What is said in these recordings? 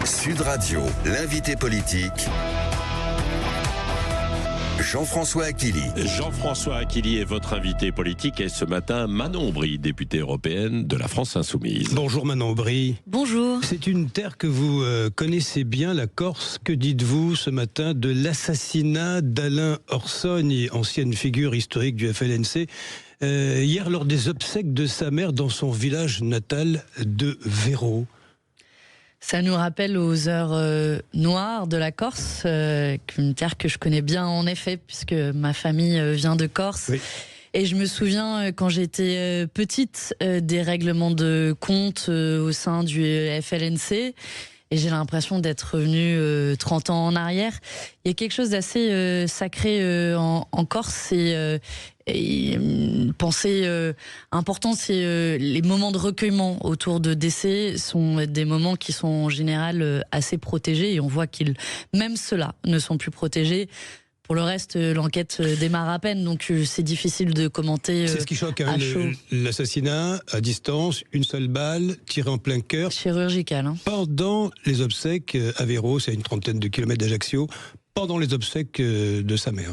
Sud Radio, l'invité politique, Jean-François Aquili. Jean-François Aquili est votre invité politique et ce matin, Manon Aubry, députée européenne de la France Insoumise. Bonjour Manon Aubry. Bonjour. C'est une terre que vous connaissez bien, la Corse. Que dites-vous ce matin de l'assassinat d'Alain Orsogne, ancienne figure historique du FLNC, hier lors des obsèques de sa mère dans son village natal de Véro? Ça nous rappelle aux heures noires de la Corse, une terre que je connais bien en effet, puisque ma famille vient de Corse. Oui. Et je me souviens, quand j'étais petite, des règlements de compte au sein du FLNC. Et j'ai l'impression d'être revenue 30 ans en arrière. Il y a quelque chose d'assez sacré en Corse. Et une pensée importante, c'est les moments de recueillement autour de décès sont des moments qui sont en général assez protégés. Et on voit qu'ils, même ceux-là, ne sont plus protégés. Pour le reste, l'enquête démarre à peine, donc c'est difficile de commenter. C'est ce qui choque, hein, l'assassinat à distance, une seule balle, tirée en plein cœur. Chirurgical. Hein. Pendant les obsèques à Véro, c'est à une trentaine de kilomètres d'Ajaccio, pendant les obsèques de sa mère.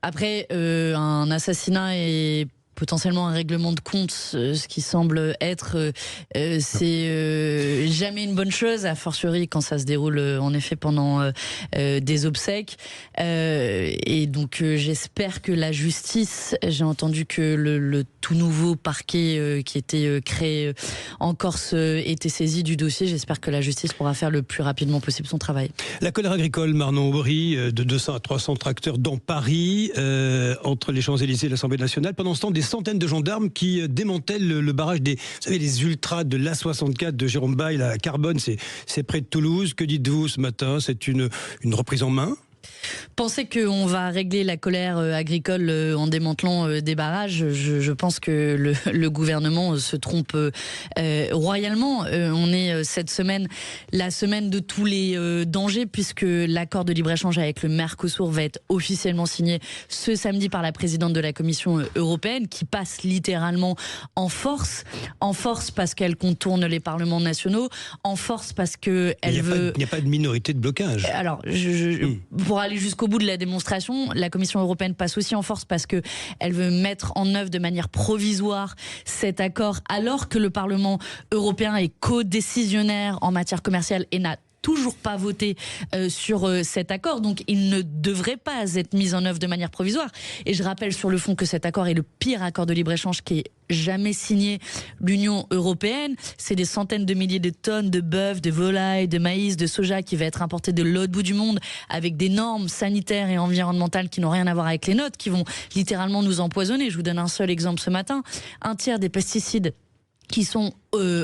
Après, un assassinat est potentiellement un règlement de compte, ce qui semble être, c'est jamais une bonne chose, a fortiori quand ça se déroule en effet pendant des obsèques. Et donc j'espère que la justice, j'ai entendu que le tout nouveau parquet qui était créé en Corse était saisi du dossier. J'espère que la justice pourra faire le plus rapidement possible son travail. La colère agricole, Manon Aubry, de 200 à 300 tracteurs dans Paris, entre les Champs-Élysées et l'Assemblée nationale. Pendant ce temps, des centaines de gendarmes qui démantèlent le barrage des, vous savez, les ultras de l'A64 de Jérôme Bail à Carbone, c'est près de Toulouse. Que dites-vous ce matin? C'est une reprise en main? Penser qu'on va régler la colère agricole en démantelant des barrages, je pense que le gouvernement se trompe royalement. On est cette semaine, la semaine de tous les dangers, puisque l'accord de libre-échange avec le Mercosur va être officiellement signé ce samedi par la présidente de la Commission européenne, qui passe littéralement en force parce qu'elle contourne les parlements nationaux, en force parce qu'elle veut... Il n'y a pas de minorité de blocage. Alors, pour aller jusqu'au bout de la démonstration, la Commission européenne passe aussi en force parce qu'elle veut mettre en œuvre de manière provisoire cet accord, alors que le Parlement européen est codécisionnaire en matière commerciale et n'a toujours pas voté sur cet accord, donc il ne devrait pas être mis en œuvre de manière provisoire. Et je rappelle sur le fond que cet accord est le pire accord de libre-échange qui ait jamais signé l'Union européenne. C'est des centaines de milliers de tonnes de bœuf, de volaille, de maïs, de soja qui va être importé de l'autre bout du monde avec des normes sanitaires et environnementales qui n'ont rien à voir avec les nôtres, qui vont littéralement nous empoisonner. Je vous donne un seul exemple ce matin. Un tiers des pesticides qui sont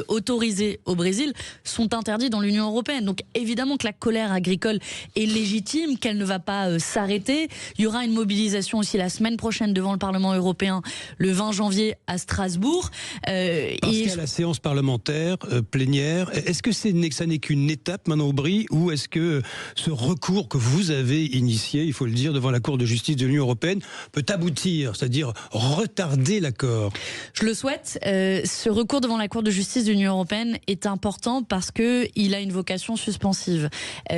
autorisés au Brésil sont interdits dans l'Union européenne. Donc évidemment que la colère agricole est légitime, qu'elle ne va pas s'arrêter. Il y aura une mobilisation aussi la semaine prochaine devant le Parlement européen, le 20 janvier à Strasbourg. Parce qu'à la séance parlementaire plénière, est-ce que ça n'est qu'une étape, Manon Aubry, ou est-ce que ce recours que vous avez initié, il faut le dire, devant la Cour de justice de l'Union européenne, peut aboutir, c'est-à-dire retarder l'accord? Je le souhaite. Ce recours devant la Cour de justice de l'Union européenne est important parce qu'il a une vocation suspensive.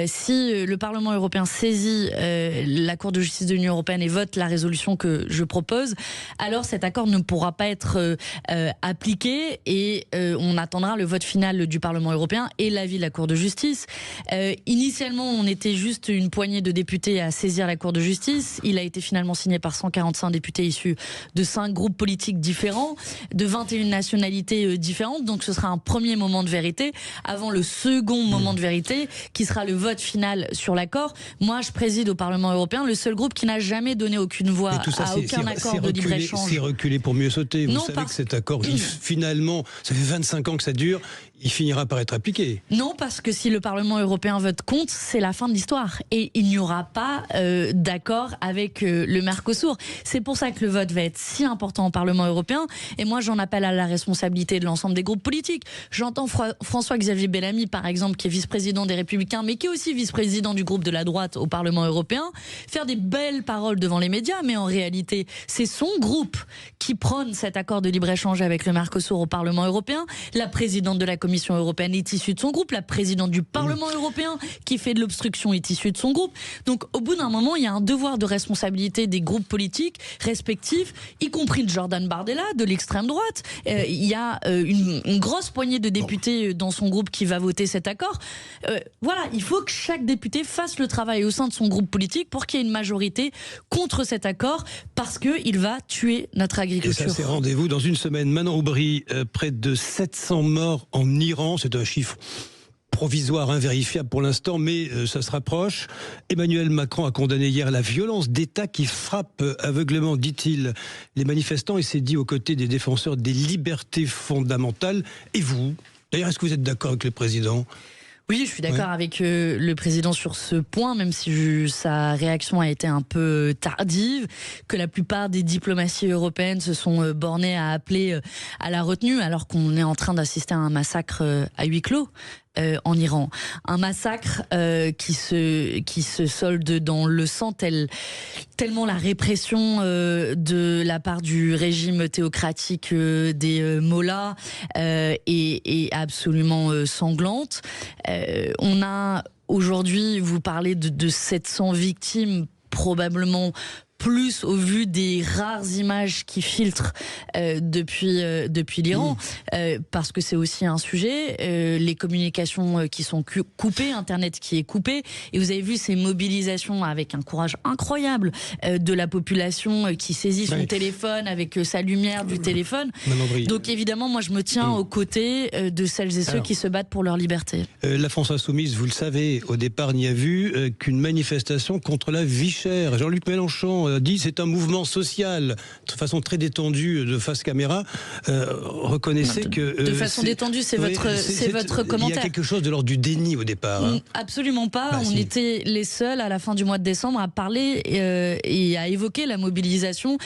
Si le Parlement européen saisit la Cour de justice de l'Union européenne et vote la résolution que je propose, alors cet accord ne pourra pas être appliqué et on attendra le vote final du Parlement européen et l'avis de la Cour de justice. Initialement, on était juste une poignée de députés à saisir la Cour de justice. Il a été finalement signé par 145 députés issus de 5 groupes politiques différents, de 21 nationalités différentes. Donc ce sera un premier moment de vérité avant le second moment de vérité qui sera le vote final sur l'accord. Moi, je préside au Parlement européen le seul groupe qui n'a jamais donné aucune voix à aucun accord de libre-échange. C'est reculer pour mieux sauter. Vous savez que cet accord, finalement, ça fait 25 ans que ça dure, il finira par être appliqué. Non, parce que si le Parlement européen vote contre, c'est la fin de l'histoire. Et il n'y aura pas d'accord avec le Mercosur. C'est pour ça que le vote va être si important au Parlement européen. Et moi, j'en appelle à la responsabilité de l'ensemble des groupes politiques. J'entends François-Xavier Bellamy, par exemple, qui est vice-président des Républicains, mais qui est aussi vice-président du groupe de la droite au Parlement européen, faire des belles paroles devant les médias, mais en réalité, c'est son groupe qui prône cet accord de libre-échange avec le Mercosur au Parlement européen. La présidente de la Commission européenne est issue de son groupe, la présidente du Parlement européen qui fait de l'obstruction est issue de son groupe. Donc au bout d'un moment, il y a un devoir de responsabilité des groupes politiques respectifs, y compris de Jordan Bardella, de l'extrême droite. Il y a une grosse poignée de députés dans son groupe qui va voter cet accord. Voilà, il faut que chaque député fasse le travail au sein de son groupe politique pour qu'il y ait une majorité contre cet accord, parce qu'il va tuer notre agriculture. Et ça, c'est rendez-vous dans une semaine. Manon Aubry, près de 700 morts en Iran, c'est un chiffre provisoire, invérifiable pour l'instant, mais ça se rapproche. Emmanuel Macron a condamné hier la violence d'État qui frappe aveuglément, dit-il, les manifestants, et s'est dit aux côtés des défenseurs des libertés fondamentales. Et vous, d'ailleurs, est-ce que vous êtes d'accord avec le président ? Oui, je suis d'accord avec le président sur ce point, même si sa réaction a été un peu tardive, que la plupart des diplomaties européennes se sont bornées à appeler à la retenue, alors qu'on est en train d'assister à un massacre à huis clos. En Iran. Un massacre qui se solde dans le sang, tellement la répression de la part du régime théocratique des mollahs est absolument sanglante. On a aujourd'hui, vous parlez de 700 victimes, probablement plus au vu des rares images qui filtrent depuis l'Iran, parce que c'est aussi un sujet, les communications qui sont coupées, Internet qui est coupé, et vous avez vu ces mobilisations avec un courage incroyable de la population qui saisit son téléphone avec sa lumière du téléphone. Donc évidemment, moi je me tiens aux côtés de celles et ceux qui se battent pour leur liberté. La France Insoumise, vous le savez, au départ n'y a vu qu'une manifestation contre la vie chère. Jean-Luc Mélenchon dit c'est un mouvement social, de façon très détendue, de face caméra. Reconnaissez que... de façon détendue, c'est votre commentaire. Il y a quelque chose de l'ordre du déni au départ. Hein. Absolument pas. On était les seuls à la fin du mois de décembre à parler et à évoquer la mobilisation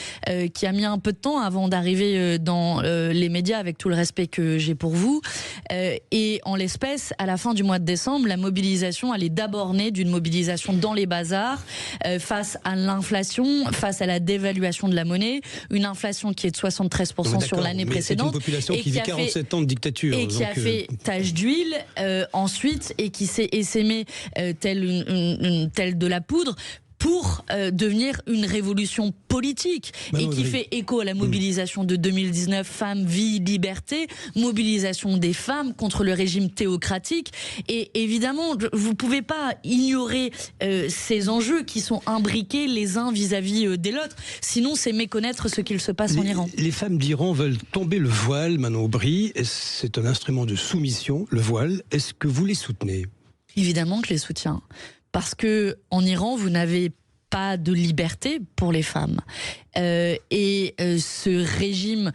qui a mis un peu de temps avant d'arriver dans les médias, avec tout le respect que j'ai pour vous. Et en l'espèce, à la fin du mois de décembre, la mobilisation, elle est d'abord née d'une mobilisation dans les bazars face à l'inflation, face à la dévaluation de la monnaie, une inflation qui est de 73% sur l'année précédente. C'est une population qui vit 47 ans de dictature. Et qui a fait tache d'huile ensuite, et qui s'est essaimé telle de la poudre, pour devenir une révolution politique, et qui fait écho à la mobilisation de 2019, Femmes, Vie, Liberté, mobilisation des femmes contre le régime théocratique. Et évidemment, vous ne pouvez pas ignorer ces enjeux qui sont imbriqués les uns vis-à-vis des autres, sinon c'est méconnaître ce qu'il se passe en Iran. Les femmes d'Iran veulent tomber le voile, Manon Aubry, c'est un instrument de soumission, le voile. Est-ce que vous les soutenez ? Évidemment que je les soutiens. Parce que en Iran, vous n'avez pas de liberté pour les femmes. Ce régime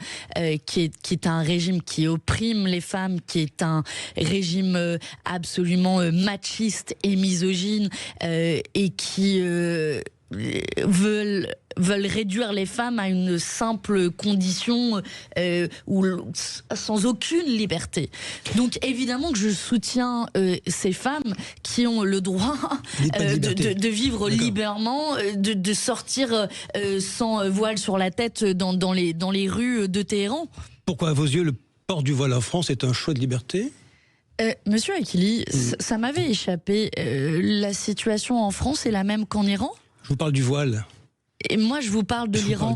qui est un régime qui opprime les femmes, qui est un régime absolument machiste et misogyne, et qui veulent réduire les femmes à une simple condition sans aucune liberté. Donc évidemment que je soutiens ces femmes qui ont le droit de vivre librement, de sortir sans voile sur la tête dans les rues de Téhéran. Pourquoi, à vos yeux, le port du voile en France est un choix de liberté ? Monsieur Akili, ça m'avait échappé. La situation en France est la même qu'en Iran ? Je vous parle du voile. Et moi, je vous parle de l'Iran.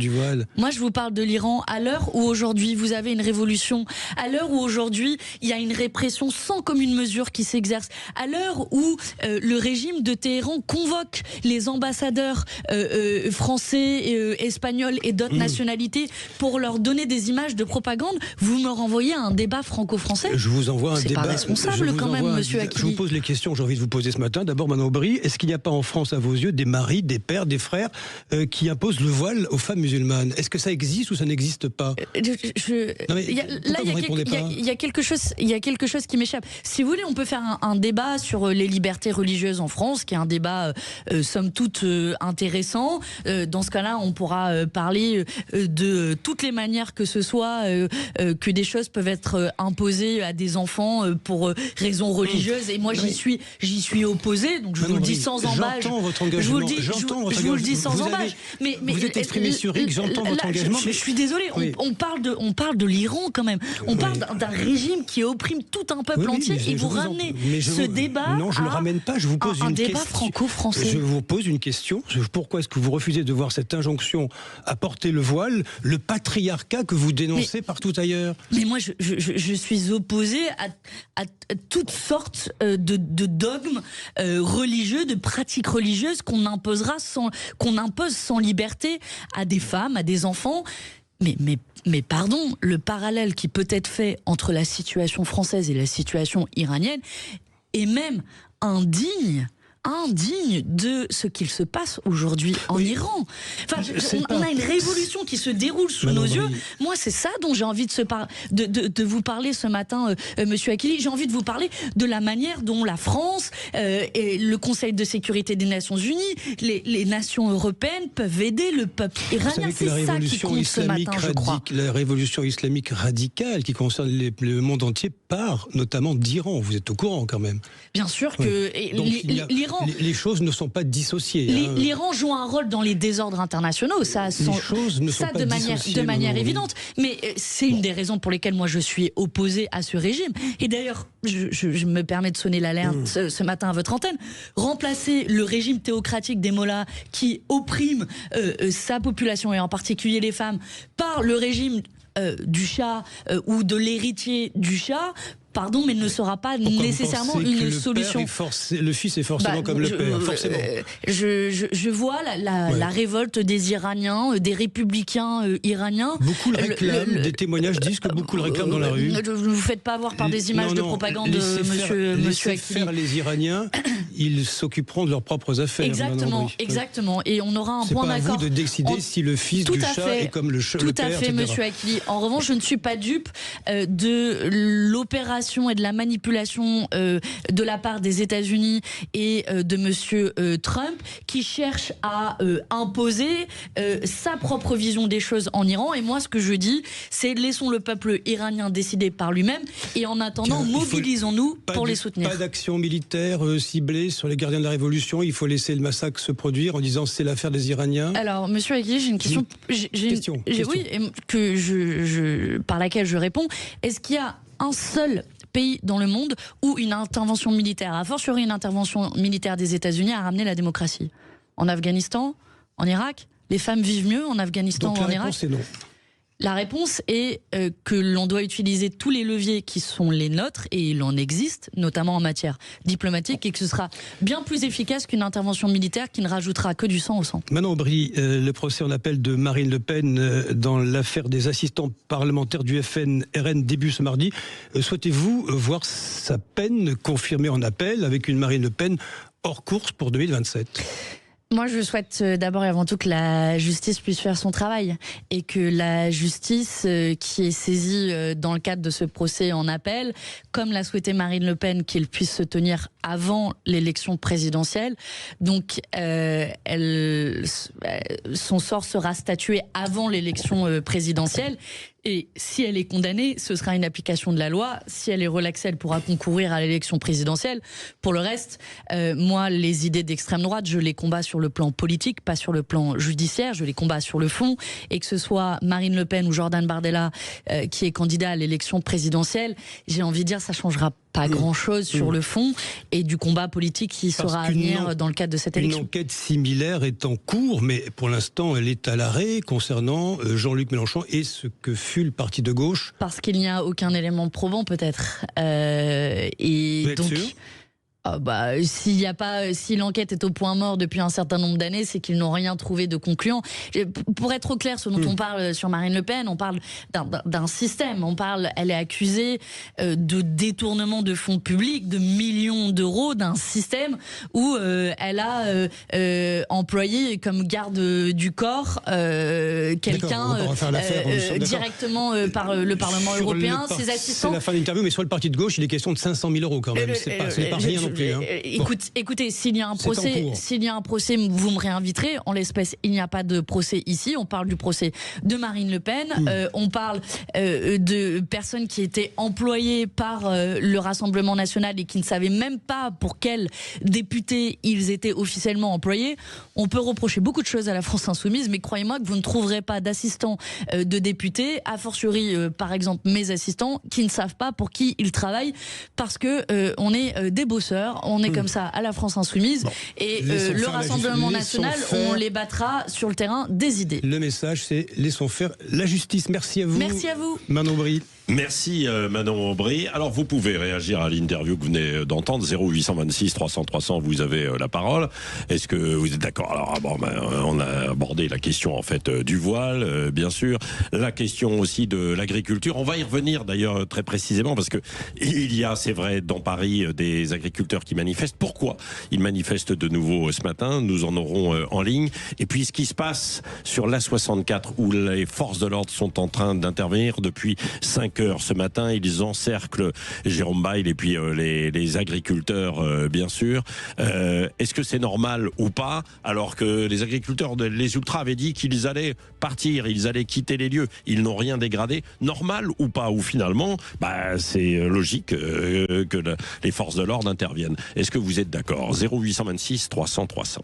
Moi, je vous parle de l'Iran à l'heure où aujourd'hui vous avez une révolution, à l'heure où aujourd'hui il y a une répression sans commune mesure qui s'exerce, à l'heure où le régime de Téhéran convoque les ambassadeurs français, espagnols et d'autres nationalités pour leur donner des images de propagande. Vous me renvoyez à un débat franco-français. Je vous envoie un débat. C'est pas responsable quand même, monsieur Akili. Je vous pose les questions que j'ai envie de vous poser ce matin. D'abord, Manon Aubry, est-ce qu'il n'y a pas en France, à vos yeux, des maris, des pères, des frères qui imposent le voile aux femmes musulmanes? Est-ce que ça existe ou ça n'existe pas? Il y a quelque chose qui m'échappe. Si vous voulez, on peut faire un débat sur les libertés religieuses en France, qui est un débat somme toute intéressant. Dans ce cas-là, on pourra parler de toutes les manières que ce soit que des choses peuvent être imposées à des enfants pour raisons religieuses. Et moi, j'y suis opposé. Donc je vous le dis sans embâche. J'entends votre engagement. Je vous le dis sans embâche. Vous êtes exprimé sur X, j'entends votre engagement. Je suis désolé, on parle de l'Iran quand même. On parle d'un régime qui opprime tout un peuple entier et vous ramenez ce débat. Non, je ne le ramène pas, je vous pose une question. Un débat franco-français. Je vous pose une question. Pourquoi est-ce que vous refusez de voir cette injonction à porter le voile, le patriarcat que vous dénoncez partout ailleurs? Mais moi, je suis opposée à toutes sortes de dogmes religieux, de pratiques religieuses qu'on impose sans liberté à des femmes, à des enfants. Mais pardon, le parallèle qui peut être fait entre la situation française et la situation iranienne est même indigne de ce qu'il se passe aujourd'hui en Iran. Enfin, on a une révolution qui se déroule sous nos yeux. Moi, c'est ça dont j'ai envie de vous parler ce matin, Monsieur Akili. J'ai envie de vous parler de la manière dont la France et le Conseil de sécurité des Nations Unies, les nations européennes peuvent aider le peuple iranien. C'est ça qui compte ce matin, je crois. La révolution islamique radicale qui concerne le monde entier part notamment d'Iran. Vous êtes au courant quand même. Bien sûr que l'Iran... Les choses ne sont pas dissociées. L'Iran joue un rôle dans les désordres internationaux, de manière évidente. Mais c'est une des raisons pour lesquelles moi je suis opposée à ce régime. Et d'ailleurs, je me permets de sonner l'alerte ce matin à votre antenne. Remplacer le régime théocratique des mollahs qui opprime sa population et en particulier les femmes par le régime du Shah ou de l'héritier du Shah, pardon, mais ne sera pas nécessairement une solution. Le fils est forcément comme le père, forcément. Je vois la révolte des Iraniens, des républicains iraniens. Beaucoup le réclament, des témoignages disent que beaucoup le réclament dans la rue. Ne vous faites pas avoir par des images de propagande, monsieur Laissez Akili. faire les Iraniens, ils s'occuperont de leurs propres affaires. Exactement. Et on aura un point d'accord. C'est pas à vous de décider si le fils du Shah est comme le père, Tout à fait, etc. monsieur Akili. En revanche, je ne suis pas dupe de l'opération et de la manipulation de la part des États-Unis et de monsieur Trump qui cherche à imposer sa propre vision des choses en Iran. Et moi, ce que je dis, c'est laissons le peuple iranien décider par lui-même et en attendant, mobilisons-nous pour les soutenir. Pas d'action militaire ciblée sur les gardiens de la révolution. Il faut laisser le massacre se produire en disant c'est l'affaire des Iraniens. Alors, monsieur Akili, j'ai une question. Oui, par laquelle je réponds. Est-ce qu'il y a un seul pays dans le monde où une intervention militaire, a fortiori une intervention militaire des États-Unis, a ramené la démocratie? En Afghanistan? En Irak? Les femmes vivent mieux en Afghanistan ou en Irak? La réponse est non. La réponse est que l'on doit utiliser tous les leviers qui sont les nôtres, et il en existe, notamment en matière diplomatique, et que ce sera bien plus efficace qu'une intervention militaire qui ne rajoutera que du sang au sang. Manon Aubry, le procès en appel de Marine Le Pen dans l'affaire des assistants parlementaires du FN-RN débute ce mardi. Souhaitez-vous voir sa peine confirmée en appel avec une Marine Le Pen hors course pour 2027 ? Moi, je souhaite d'abord et avant tout que la justice puisse faire son travail et que la justice qui est saisie dans le cadre de ce procès en appel, comme l'a souhaité Marine Le Pen, qu'il puisse se tenir avant l'élection présidentielle. Donc, son sort sera statué avant l'élection présidentielle. Et si elle est condamnée, ce sera une application de la loi. Si elle est relaxée, elle pourra concourir à l'élection présidentielle. Pour le reste, moi, les idées d'extrême droite, je les combats sur le plan politique, pas sur le plan judiciaire. Je les combats sur le fond. Et que ce soit Marine Le Pen ou Jordan Bardella qui est candidat à l'élection présidentielle, j'ai envie de dire, ça changera pas grand-chose sur le fond et du combat politique qui sera à venir dans le cadre de cette élection. Une enquête similaire est en cours, mais pour l'instant, elle est à l'arrêt concernant Jean-Luc Mélenchon et ce que fut le parti de gauche. Parce qu'il n'y a aucun élément probant, peut-être. Vous êtes sûr ? Si l'enquête est au point mort depuis un certain nombre d'années, c'est qu'ils n'ont rien trouvé de concluant. Pour être au clair, ce dont on parle sur Marine Le Pen, on parle d'un système. Elle est accusée de détournement de fonds publics, de millions d'euros, d'un système où elle a employé comme garde du corps quelqu'un directement par le Parlement européen, ses assistants. C'est la fin de l'interview, mais sur le parti de gauche, il est question de 500 000 euros quand même. Ce n'est pas rien non plus. plus. Hein. Écoutez, s'il y a un C'est en procès, cours. vous me réinviterez. En l'espèce, il n'y a pas de procès ici. On parle du procès de Marine Le Pen. On parle de personnes qui étaient employées par le Rassemblement national et qui ne savaient même pas pour quel député ils étaient officiellement employés. On peut reprocher beaucoup de choses à la France Insoumise, mais croyez-moi que vous ne trouverez pas d'assistants de députés, a fortiori par exemple mes assistants, qui ne savent pas pour qui ils travaillent, parce que on est des bosseurs, on est comme ça à la France Insoumise, et le Rassemblement national, on les battra sur le terrain des idées. Le message, c'est laissons faire la justice. Merci à vous. Merci à vous. Manon Aubry. Merci Manon Aubry. Alors vous pouvez réagir à l'interview que vous venez d'entendre, 0826 300 300, vous avez la parole. Est-ce que vous êtes d'accord? Alors on a abordé la question en fait du voile, bien sûr, la question aussi de l'agriculture. On va y revenir d'ailleurs très précisément parce que il y a, c'est vrai, dans Paris des agriculteurs qui manifestent. Pourquoi ils manifestent de nouveau ce matin? Nous en aurons en ligne. Et puis ce qui se passe sur l'A64 où les forces de l'ordre sont en train d'intervenir depuis 5 heures ce matin, ils encerclent Jérôme Bail et puis les agriculteurs bien sûr. Est-ce que c'est normal ou pas, alors que les agriculteurs, les ultras avaient dit qu'ils allaient partir, ils allaient quitter les lieux, ils n'ont rien dégradé? Normal ou pas? Ou finalement c'est logique que les forces de l'ordre interviennent? Est-ce que vous êtes d'accord? 0826 300 300.